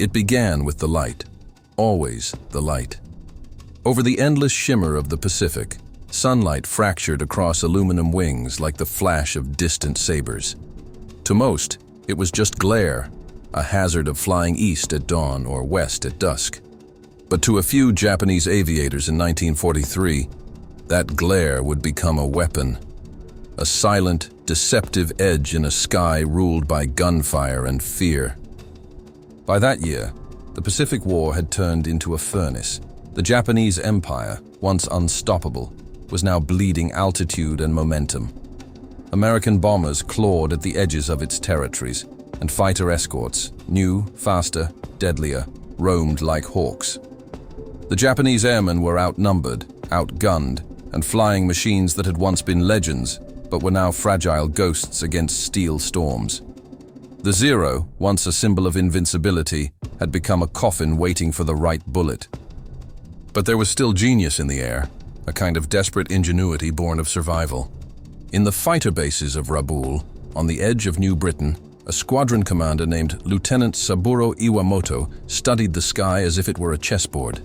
It began with the light, always the light. Over the endless shimmer of the Pacific, sunlight fractured across aluminum wings like the flash of distant sabers. To most, it was just glare, a hazard of flying east at dawn or west at dusk. But to a few Japanese aviators in 1943, that glare would become a weapon, a silent, deceptive edge in a sky ruled by gunfire and fear. By that year, the Pacific War had turned into a furnace. The Japanese Empire, once unstoppable, was now bleeding altitude and momentum. American bombers clawed at the edges of its territories, and fighter escorts, new, faster, deadlier, roamed like hawks. The Japanese airmen were outnumbered, outgunned, and flying machines that had once been legends, but were now fragile ghosts against steel storms. The Zero, once a symbol of invincibility, had become a coffin waiting for the right bullet. But there was still genius in the air, a kind of desperate ingenuity born of survival. In the fighter bases of Rabaul, on the edge of New Britain, a squadron commander named Lieutenant Saburō Iwamoto studied the sky as if it were a chessboard.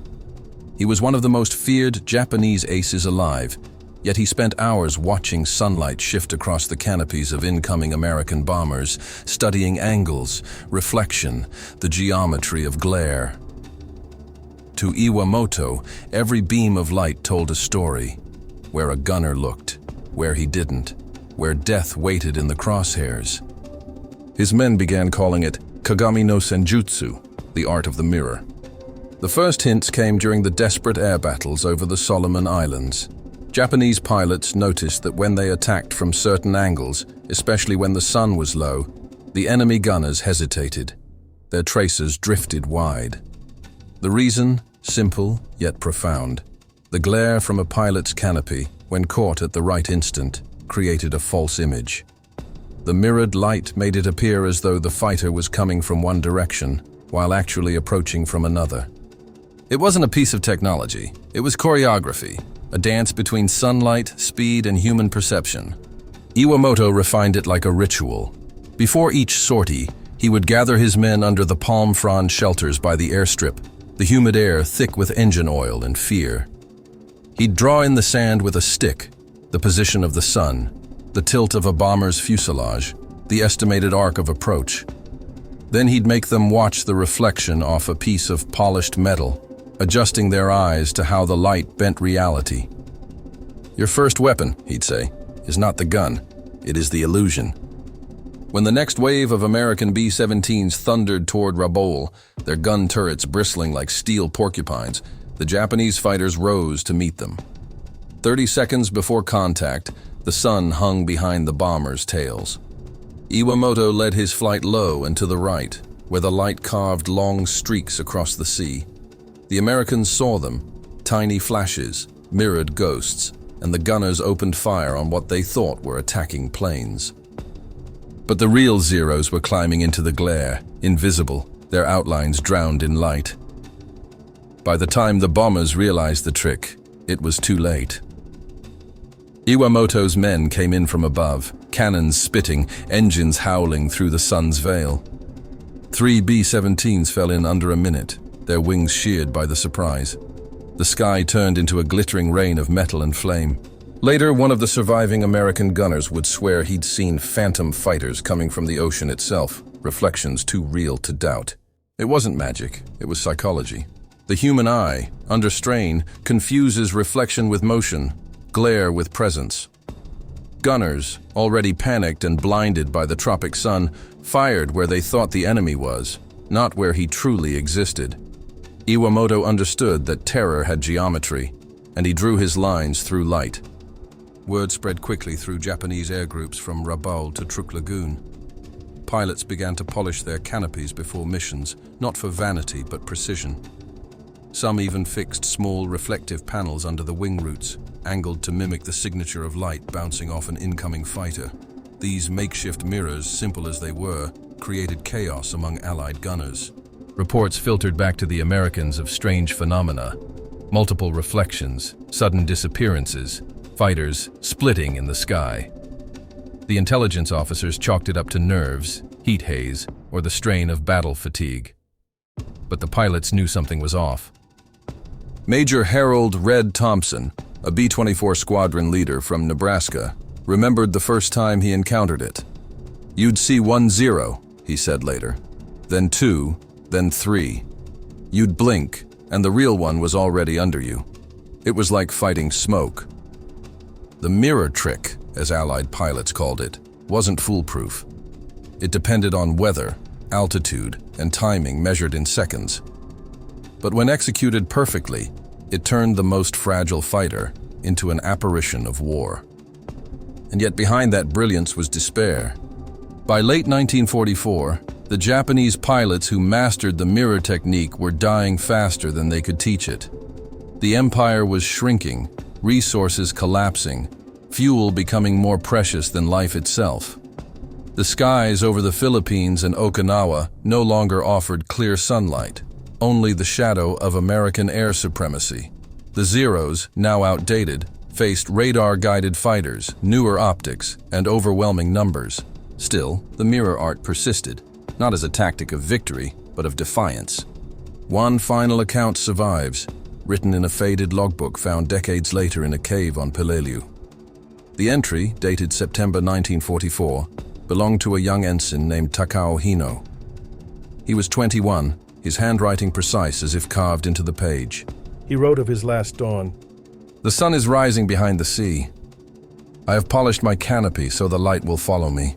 He was one of the most feared Japanese aces alive, yet he spent hours watching sunlight shift across the canopies of incoming American bombers, studying angles, reflection, the geometry of glare. To Iwamoto, every beam of light told a story, where a gunner looked, where he didn't, where death waited in the crosshairs. His men began calling it Kagami no Senjutsu, the art of the mirror. The first hints came during the desperate air battles over the Solomon Islands. Japanese pilots noticed that when they attacked from certain angles, especially when the sun was low, the enemy gunners hesitated. Their tracers drifted wide. The reason, simple yet profound. The glare from a pilot's canopy, when caught at the right instant, created a false image. The mirrored light made it appear as though the fighter was coming from one direction, while actually approaching from another. It wasn't a piece of technology, it was choreography, a dance between sunlight, speed, and human perception. Iwamoto refined it like a ritual. Before each sortie, he would gather his men under the palm frond shelters by the airstrip, the humid air thick with engine oil and fear. He'd draw in the sand with a stick, the position of the sun, the tilt of a bomber's fuselage, the estimated arc of approach. Then he'd make them watch the reflection off a piece of polished metal, adjusting their eyes to how the light bent reality. Your first weapon, he'd say, is not the gun, it is the illusion. When the next wave of American B-17s thundered toward Rabaul, their gun turrets bristling like steel porcupines, the Japanese fighters rose to meet them. 30 seconds before contact, the sun hung behind the bombers' tails. Iwamoto led his flight low and to the right, where the light carved long streaks across the sea. The Americans saw them, tiny flashes, mirrored ghosts, and the gunners opened fire on what they thought were attacking planes. But the real Zeros were climbing into the glare, invisible, their outlines drowned in light. By the time the bombers realized the trick, it was too late. Iwamoto's men came in from above, cannons spitting, engines howling through the sun's veil. 3 B-17s fell in under a minute, their wings sheared by the surprise. The sky turned into a glittering rain of metal and flame. Later, one of the surviving American gunners would swear he'd seen phantom fighters coming from the ocean itself, reflections too real to doubt. It wasn't magic, it was psychology. The human eye, under strain, confuses reflection with motion, glare with presence. Gunners, already panicked and blinded by the tropic sun, fired where they thought the enemy was, not where he truly existed. Iwamoto understood that terror had geometry, and he drew his lines through light. Word spread quickly through Japanese air groups from Rabaul to Truk Lagoon. Pilots began to polish their canopies before missions, not for vanity but precision. Some even fixed small reflective panels under the wing roots, angled to mimic the signature of light bouncing off an incoming fighter. These makeshift mirrors, simple as they were, created chaos among Allied gunners. Reports filtered back to the Americans of strange phenomena, multiple reflections, sudden disappearances, fighters splitting in the sky. The intelligence officers chalked it up to nerves, heat haze, or the strain of battle fatigue. but the pilots knew something was off. Major Harold "Red" Thompson, a B-24 squadron leader from Nebraska, remembered the first time he encountered it. "You'd see 1-0, he said later, then 2, then 3. You'd blink, and the real one was already under you. It was like fighting smoke." The mirror trick, as Allied pilots called it, wasn't foolproof. It depended on weather, altitude, and timing measured in seconds. But when executed perfectly, it turned the most fragile fighter into an apparition of war. And yet behind that brilliance was despair. By late 1944, the Japanese pilots who mastered the mirror technique were dying faster than they could teach it. The empire was shrinking, resources collapsing, fuel becoming more precious than life itself. The skies over the Philippines and Okinawa no longer offered clear sunlight, only the shadow of American air supremacy. The Zeros, now outdated, faced radar-guided fighters, newer optics, and overwhelming numbers. Still, the mirror art persisted, not as a tactic of victory, but of defiance. One final account survives, written in a faded logbook found decades later in a cave on Peleliu. The entry, dated September 1944, belonged to a young ensign named Takao Hino. He was 21, his handwriting precise as if carved into the page. He wrote of his last dawn. "The sun is rising behind the sea. I have polished my canopy so the light will follow me.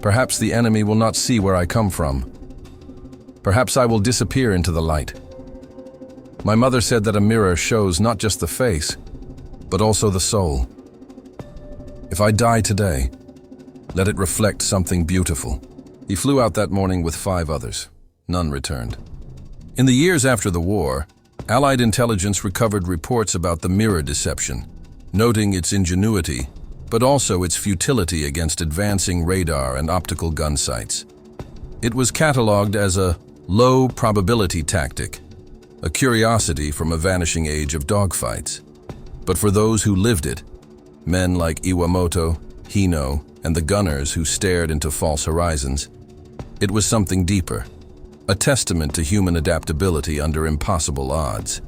Perhaps the enemy will not see where I come from. Perhaps I will disappear into the light. My mother said that a mirror shows not just the face, but also the soul. If I die today, let it reflect something beautiful." He flew out that morning with 5 others. None returned. In the years after the war, Allied intelligence recovered reports about the mirror deception, noting its ingenuity, but also its futility against advancing radar and optical gun sights. It was catalogued as a low-probability tactic, a curiosity from a vanishing age of dogfights. But for those who lived it, men like Iwamoto, Hino, and the gunners who stared into false horizons, it was something deeper, a testament to human adaptability under impossible odds.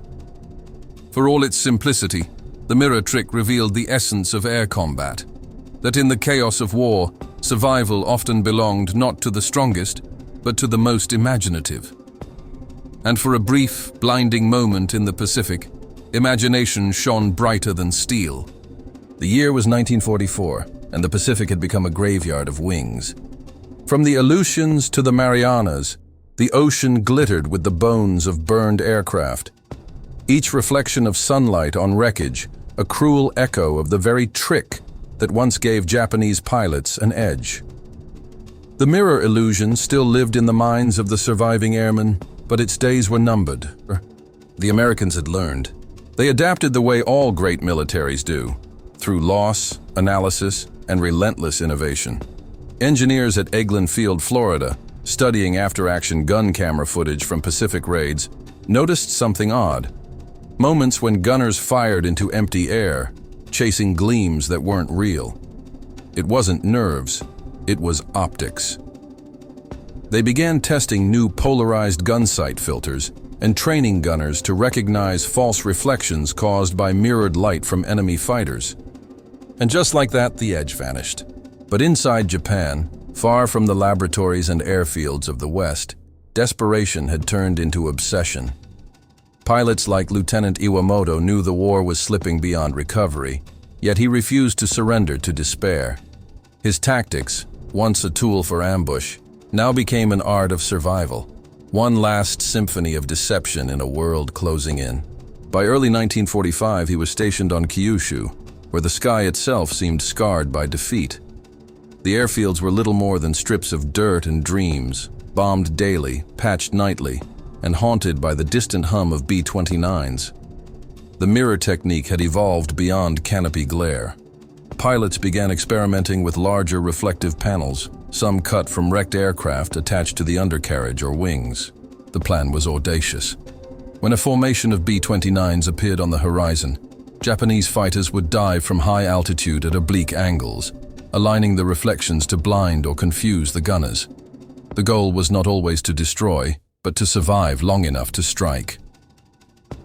For all its simplicity, the mirror trick revealed the essence of air combat, that in the chaos of war, survival often belonged not to the strongest, but to the most imaginative. And for a brief, blinding moment in the Pacific, imagination shone brighter than steel. The year was 1944, and the Pacific had become a graveyard of wings. From the Aleutians to the Marianas, the ocean glittered with the bones of burned aircraft. Each reflection of sunlight on wreckage, a cruel echo of the very trick that once gave Japanese pilots an edge. The mirror illusion still lived in the minds of the surviving airmen, but its days were numbered. The Americans had learned. They adapted the way all great militaries do, through loss, analysis, and relentless innovation. Engineers at Eglin Field, Florida, studying after-action gun camera footage from Pacific raids, noticed something odd. Moments when gunners fired into empty air, chasing gleams that weren't real. It wasn't nerves, it was optics. They began testing new polarized gun sight filters and training gunners to recognize false reflections caused by mirrored light from enemy fighters. And just like that, the edge vanished. But inside Japan, far from the laboratories and airfields of the West, desperation had turned into obsession. Pilots like Lieutenant Iwamoto knew the war was slipping beyond recovery, yet he refused to surrender to despair. His tactics, once a tool for ambush, now became an art of survival, one last symphony of deception in a world closing in. By early 1945, he was stationed on Kyushu, where the sky itself seemed scarred by defeat. The airfields were little more than strips of dirt and dreams, bombed daily, patched nightly, and haunted by the distant hum of B-29s. The mirror technique had evolved beyond canopy glare. Pilots began experimenting with larger reflective panels, some cut from wrecked aircraft attached to the undercarriage or wings. The plan was audacious. When a formation of B-29s appeared on the horizon, Japanese fighters would dive from high altitude at oblique angles, aligning the reflections to blind or confuse the gunners. The goal was not always to destroy, but to survive long enough to strike.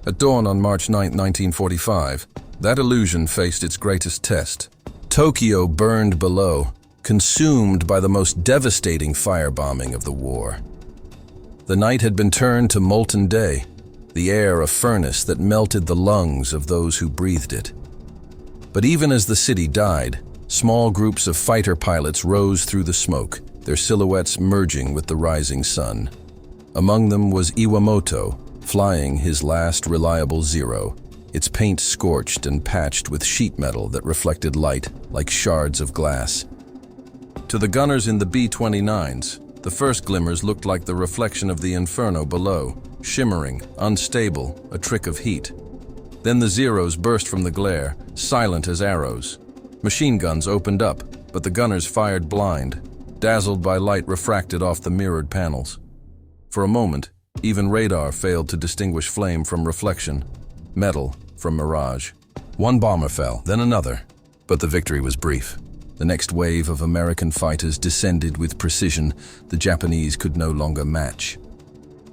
At dawn on March 9, 1945, that illusion faced its greatest test. Tokyo burned below, consumed by the most devastating firebombing of the war. The night had been turned to molten day, the air a furnace that melted the lungs of those who breathed it. But even as the city died, small groups of fighter pilots rose through the smoke, their silhouettes merging with the rising sun. Among them was Iwamoto, flying his last reliable Zero, its paint scorched and patched with sheet metal that reflected light like shards of glass. To the gunners in the B-29s, the first glimmers looked like the reflection of the inferno below, shimmering, unstable, a trick of heat. Then the Zeros burst from the glare, silent as arrows. Machine guns opened up, but the gunners fired blind, dazzled by light refracted off the mirrored panels. For a moment, even radar failed to distinguish flame from reflection, metal from mirage. One bomber fell, then another, but the victory was brief. The next wave of American fighters descended with precision the Japanese could no longer match.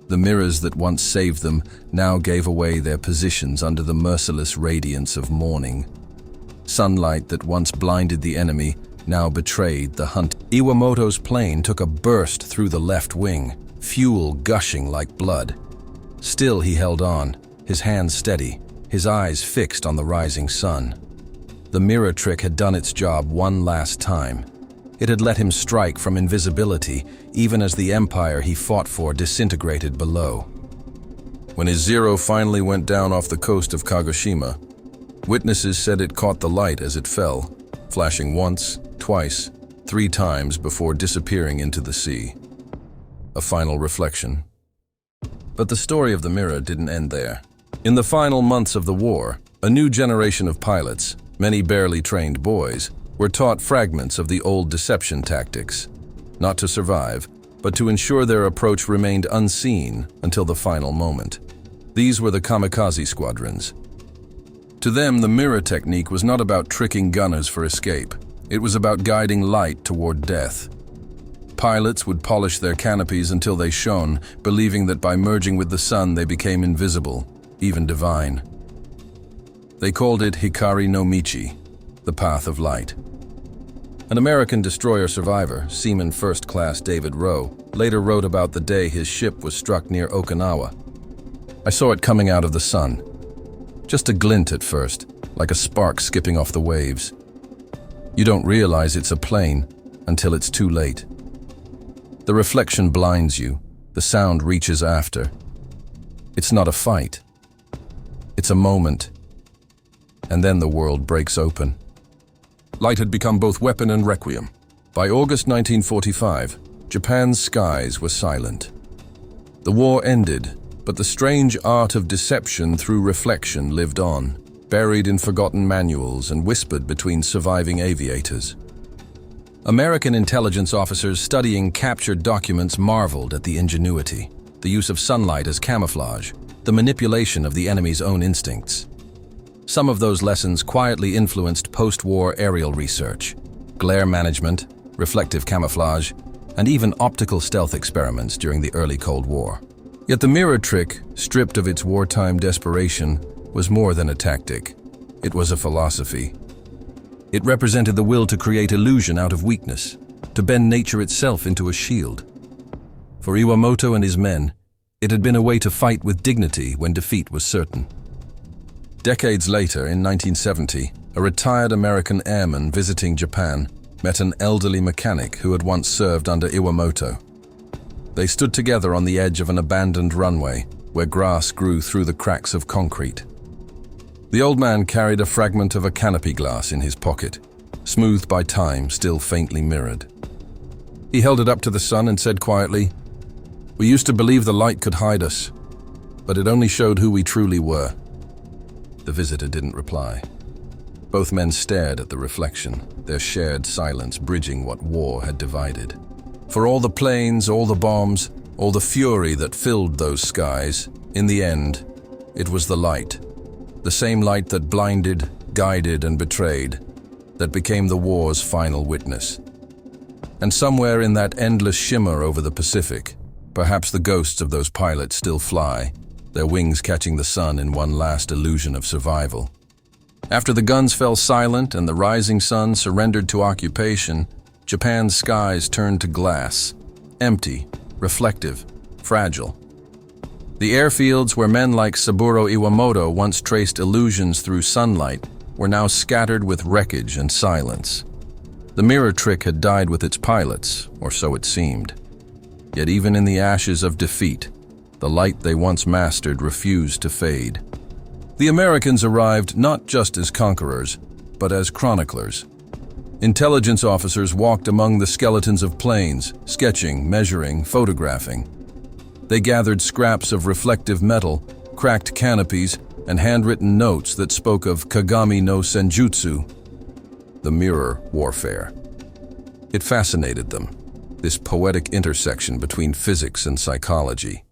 The mirrors that once saved them now gave away their positions under the merciless radiance of morning. Sunlight that once blinded the enemy now betrayed the hunt. Iwamoto's plane took a burst through the left wing, fuel gushing like blood. Still he held on, his hands steady, his eyes fixed on the rising sun. The mirror trick had done its job one last time. It had let him strike from invisibility, even as the empire he fought for disintegrated below. When his Zero finally went down off the coast of Kagoshima, witnesses said it caught the light as it fell, flashing once, twice, 3 times before disappearing into the sea. A final reflection. But the story of the mirror didn't end there. In the final months of the war, a new generation of pilots, many barely trained boys, were taught fragments of the old deception tactics, not to survive, but to ensure their approach remained unseen until the final moment. These were the kamikaze squadrons. To them, the mirror technique was not about tricking gunners for escape. It was about guiding light toward death. Pilots would polish their canopies until they shone, believing that by merging with the sun they became invisible, even divine. They called it Hikari no Michi, the path of light. An American destroyer survivor, Seaman First Class David Rowe, later wrote about the day his ship was struck near Okinawa. "I saw it coming out of the sun. Just a glint at first, like a spark skipping off the waves. You don't realize it's a plane until it's too late. The reflection blinds you, the sound reaches after. It's not a fight. It's a moment. And then the world breaks open." Light had become both weapon and requiem. By August 1945, Japan's skies were silent. The war ended, but the strange art of deception through reflection lived on, buried in forgotten manuals and whispered between surviving aviators. American intelligence officers studying captured documents marveled at the ingenuity, the use of sunlight as camouflage, the manipulation of the enemy's own instincts. Some of those lessons quietly influenced post-war aerial research, glare management, reflective camouflage, and even optical stealth experiments during the early Cold War. Yet the mirror trick, stripped of its wartime desperation, was more than a tactic. It was a philosophy. It represented the will to create illusion out of weakness, to bend nature itself into a shield. For Iwamoto and his men, it had been a way to fight with dignity when defeat was certain. Decades later, in 1970, a retired American airman visiting Japan met an elderly mechanic who had once served under Iwamoto. They stood together on the edge of an abandoned runway, where grass grew through the cracks of concrete. The old man carried a fragment of a canopy glass in his pocket, smoothed by time, still faintly mirrored. He held it up to the sun and said quietly, "We used to believe the light could hide us, but it only showed who we truly were." The visitor didn't reply. Both men stared at the reflection, their shared silence bridging what war had divided. For all the planes, all the bombs, all the fury that filled those skies, in the end, it was the light. The same light that blinded, guided, and betrayed, that became the war's final witness. And somewhere in that endless shimmer over the Pacific, Perhaps the ghosts of those pilots still fly, their wings catching the sun in one last illusion of survival. After the guns fell silent and the rising sun surrendered to occupation, Japan's skies turned to glass, empty, reflective, fragile. The airfields where men like Saburō Iwamoto once traced illusions through sunlight were now scattered with wreckage and silence. The mirror trick had died with its pilots, or so it seemed. Yet even in the ashes of defeat, the light they once mastered refused to fade. The Americans arrived not just as conquerors, but as chroniclers. Intelligence officers walked among the skeletons of planes, sketching, measuring, photographing. They gathered scraps of reflective metal, cracked canopies, and handwritten notes that spoke of Kagami no Senjutsu, the mirror warfare. It fascinated them, this poetic intersection between physics and psychology.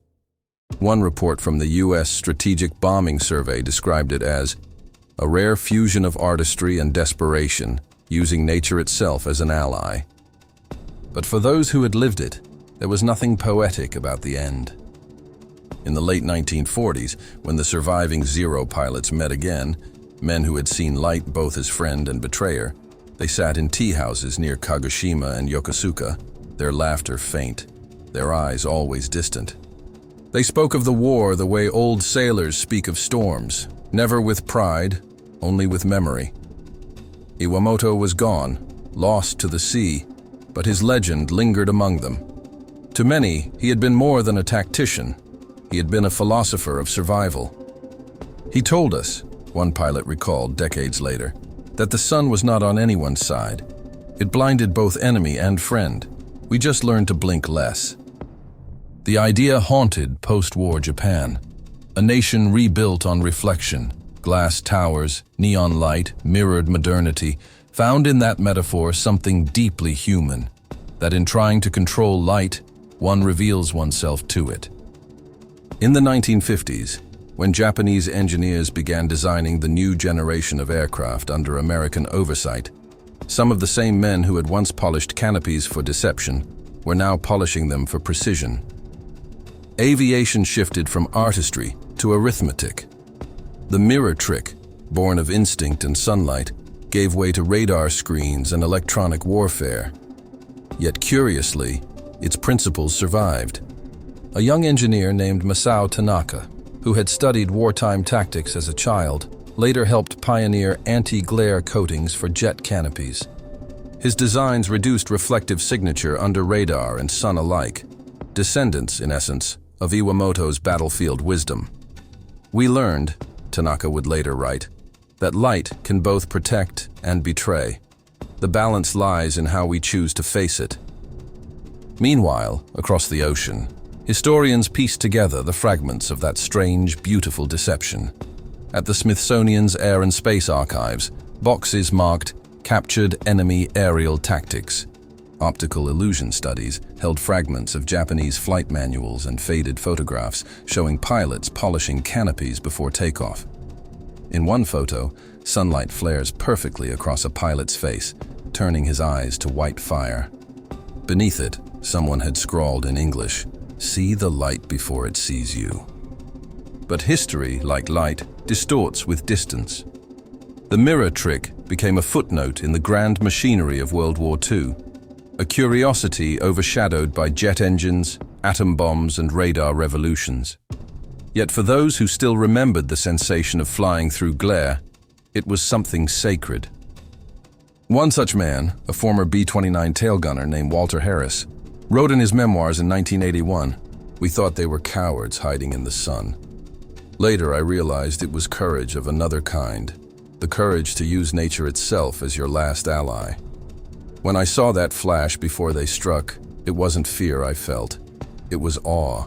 One report from the U.S. Strategic Bombing Survey described it as a rare fusion of artistry and desperation, using nature itself as an ally. But for those who had lived it, there was nothing poetic about the end. In the late 1940s, when the surviving Zero pilots met again, men who had seen light both as friend and betrayer, they sat in tea houses near Kagoshima and Yokosuka, their laughter faint, their eyes always distant. They spoke of the war the way old sailors speak of storms, never with pride, only with memory. Iwamoto was gone, lost to the sea, but his legend lingered among them. To many, he had been more than a tactician. He had been a philosopher of survival. He told us, one pilot recalled decades later, that the sun was not on anyone's side. It blinded both enemy and friend. We just learned to blink less. The idea haunted post-war Japan, a nation rebuilt on reflection. Glass towers, neon light, mirrored modernity, found in that metaphor something deeply human, that in trying to control light, one reveals oneself to it. In the 1950s, when Japanese engineers began designing the new generation of aircraft under American oversight, some of the same men who had once polished canopies for deception were now polishing them for precision. Aviation shifted from artistry to arithmetic. The mirror trick, born of instinct and sunlight, gave way to radar screens and electronic warfare. Yet curiously, its principles survived. A young engineer named Masao Tanaka, who had studied wartime tactics as a child, later helped pioneer anti-glare coatings for jet canopies. His designs reduced reflective signature under radar and sun alike, descendants, in essence, of Iwamoto's battlefield wisdom. We learned, Tanaka would later write, that light can both protect and betray. The balance lies in how we choose to face it. Meanwhile, across the ocean, historians piece together the fragments of that strange, beautiful deception. At the Smithsonian's Air and Space Archives, boxes marked Captured Enemy Aerial Tactics. Optical illusion studies held fragments of Japanese flight manuals and faded photographs showing pilots polishing canopies before takeoff. In one photo, sunlight flares perfectly across a pilot's face, turning his eyes to white fire. Beneath it, someone had scrawled in English, "See the light before it sees you." But history, like light, distorts with distance. The mirror trick became a footnote in the grand machinery of World War II, a curiosity overshadowed by jet engines, atom bombs, and radar revolutions. Yet for those who still remembered the sensation of flying through glare, it was something sacred. One such man, a former B-29 tailgunner named Walter Harris, wrote in his memoirs in 1981, "We thought they were cowards hiding in the sun." Later I realized it was courage of another kind, the courage to use nature itself as your last ally. When I saw that flash before they struck, it wasn't fear I felt, it was awe.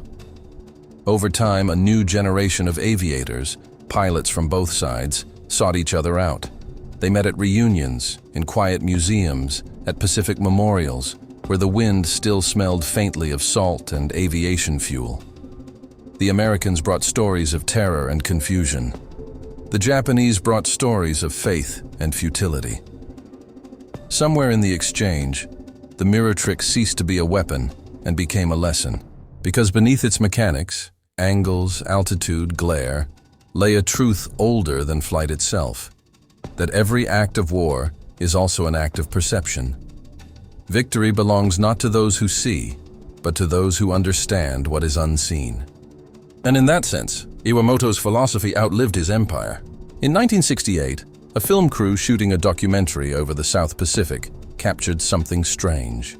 Over time, a new generation of aviators, pilots from both sides, sought each other out. They met at reunions, in quiet museums, at Pacific memorials, where the wind still smelled faintly of salt and aviation fuel. The Americans brought stories of terror and confusion. The Japanese brought stories of faith and futility. Somewhere in the exchange, the mirror trick ceased to be a weapon and became a lesson. Because beneath its mechanics, angles, altitude, glare, lay a truth older than flight itself, that every act of war is also an act of perception. Victory belongs not to those who see, but to those who understand what is unseen. And in that sense, Iwamoto's philosophy outlived his empire. In 1968, a film crew shooting a documentary over the South Pacific captured something strange.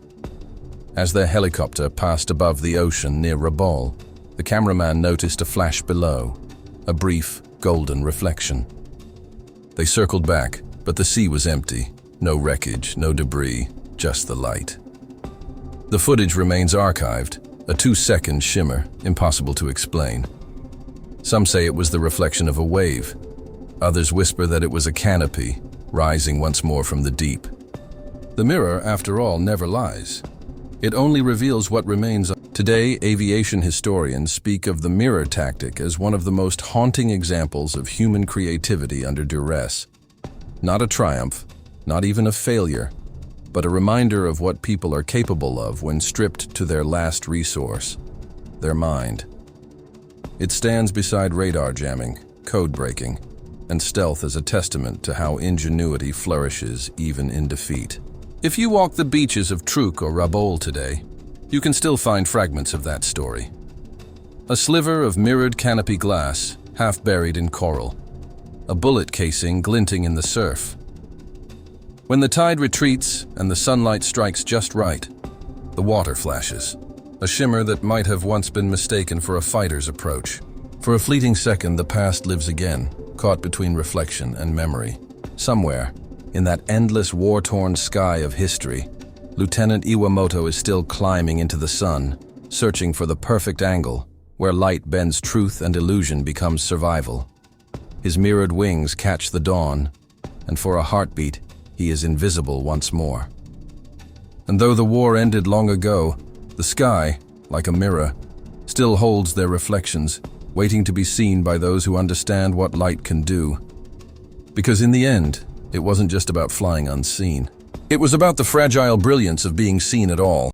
As their helicopter passed above the ocean near Rabaul, the cameraman noticed a flash below, a brief, golden reflection. They circled back, but the sea was empty. No wreckage, no debris, just the light. The footage remains archived, a 2-second shimmer, impossible to explain. Some say it was the reflection of a wave. Others whisper that it was a canopy, rising once more from the deep. The mirror, after all, never lies. It only reveals what remains. Today, aviation historians speak of the mirror tactic as one of the most haunting examples of human creativity under duress. Not a triumph, not even a failure, but a reminder of what people are capable of when stripped to their last resource, their mind. It stands beside radar jamming, code breaking, and stealth as a testament to how ingenuity flourishes even in defeat. If you walk the beaches of Truk or Rabaul today, you can still find fragments of that story. A sliver of mirrored canopy glass, half buried in coral. A bullet casing glinting in the surf. When the tide retreats and the sunlight strikes just right, the water flashes, a shimmer that might have once been mistaken for a fighter's approach. For a fleeting second, the past lives again, caught between reflection and memory. Somewhere, in that endless war-torn sky of history, Lieutenant Iwamoto is still climbing into the sun, searching for the perfect angle, where light bends truth and illusion becomes survival. His mirrored wings catch the dawn, and for a heartbeat, he is invisible once more. And though the war ended long ago, the sky, like a mirror, still holds their reflections, waiting to be seen by those who understand what light can do. Because in the end, it wasn't just about flying unseen. It was about the fragile brilliance of being seen at all.